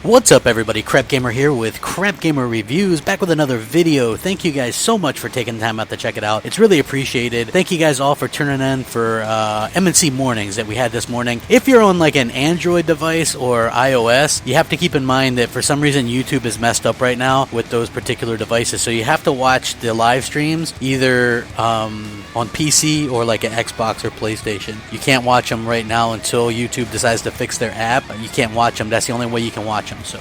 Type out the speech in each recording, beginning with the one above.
What's up everybody, Crapgamer here with Crapgamer Reviews, back with another video. Thank you guys so much for taking the time out to check it out. It's really appreciated. Thank you guys all for tuning in for M&C mornings that we had this morning. If you're on like an Android device or iOS, you have to keep in mind that for some reason YouTube is messed up right now with those particular devices. So you have to watch the live streams either on PC or like an Xbox or PlayStation. You can't watch them right now until YouTube decides to fix their app. You can't watch them. That's the only way you can watch them. So,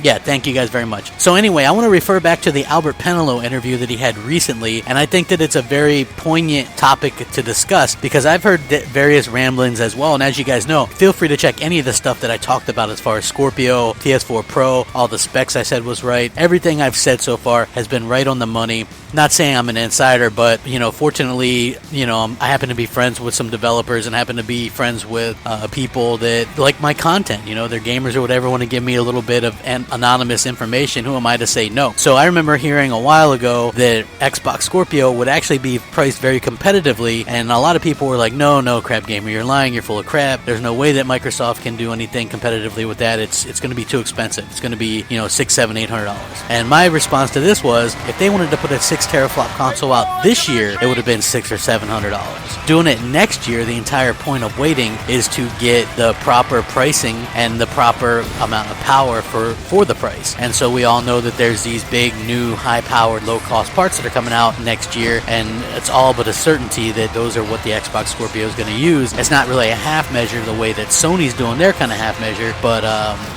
yeah, thank you guys very much. So anyway, I want to refer back to the Albert Penelo interview that he had recently, and I think that it's a very poignant topic to discuss because I've heard various ramblings as well, and as you guys know, feel free to check any of the stuff that I talked about as far as Scorpio, PS4 Pro, all the specs I said was right. Everything I've said so far has been right on the money. Not saying I'm an insider, but, you know, fortunately, you know, I happen to be friends with some developers and happen to be friends with people that like my content. You know, they're gamers or whatever, want to give me a little bit of anonymous information. Who am I to say no? So I remember hearing a while ago that Xbox Scorpio would actually be priced very competitively, and a lot of people were like, no, Crapgamer, you're lying, you're full of crap. There's no way that Microsoft can do anything competitively with that. It's going to be too expensive. It's going to be, you know, $600, $700, $800. And my response to this was, if they wanted to put a 6 teraflop console out this year, it would have been $600 or $700. Doing it next year, the entire point of waiting is to get the proper pricing and the proper amount of power for the price. And so we all know that there's these big new high-powered low-cost parts that are coming out next year, and it's all but a certainty that those are what the Xbox Scorpio is going to use. It's not really a half measure the way that Sony's doing their kind of half measure, but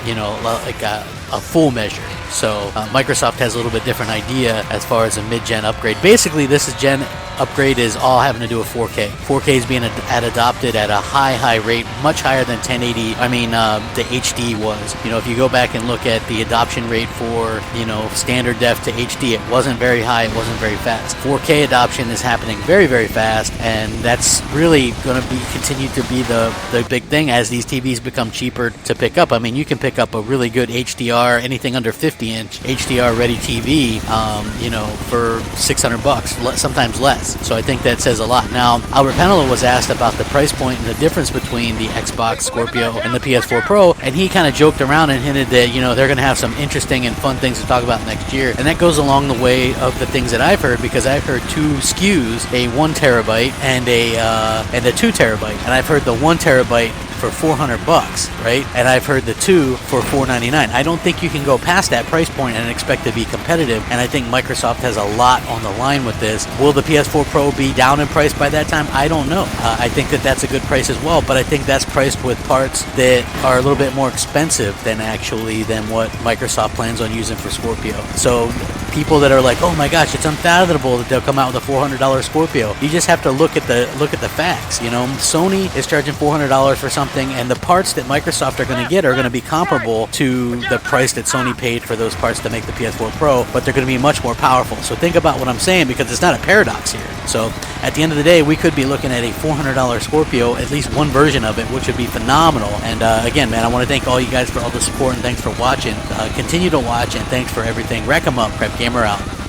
you know, like a full measure. So Microsoft has a little bit different idea as far as a mid-gen upgrade. Basically, this gen upgrade is all having to do with 4K. 4K is being adopted at a high rate, much higher than 1080. I mean, the HD was. You know, if you go back and look at the adoption rate for, you know, standard def to HD, it wasn't very high, it wasn't very fast. 4K adoption is happening very fast, and that's really going to continue to be the big thing as these TVs become cheaper to pick up. I mean, you can pick up a really good HDR, anything under 50-inch HDR ready TV, you know, for $600, sometimes less. So I think that says a lot. Now, Albert Penelo was asked about the price point and the difference between the Xbox Scorpio and the PS4 Pro, and he kind of joked around and hinted that, you know, they're going to have some interesting and fun things to talk about next year. And that goes along the way of the things that I've heard, because I've heard two SKUs, a 1 terabyte and a 2 terabyte. And I've heard the 1 terabyte for $400, right? And I've heard the 2 for $499. I don't think you can go past that price point and expect to be competitive, and I think Microsoft has a lot on the line with this. Will the PS4 Pro be down in price by that time? I don't know. I think that that's a good price as well, but I think that's priced with parts that are a little bit more expensive than what Microsoft plans on using for Scorpio. So people that are like, oh my gosh, it's unfathomable that they'll come out with a $400 Scorpio. You just have to look at the facts. You know, Sony is charging $400 for something, and the parts that Microsoft are going to get are going to be comparable to the price that Sony paid for those parts to make the PS4 Pro, but they're going to be much more powerful. So think about what I'm saying, because it's not a paradox here. So at the end of the day, we could be looking at a $400 Scorpio, at least one version of it, which would be phenomenal. And again, man, I want to thank all you guys for all the support, and thanks for watching. Continue to watch, and thanks for everything. Rack 'em up, Crapgamer out.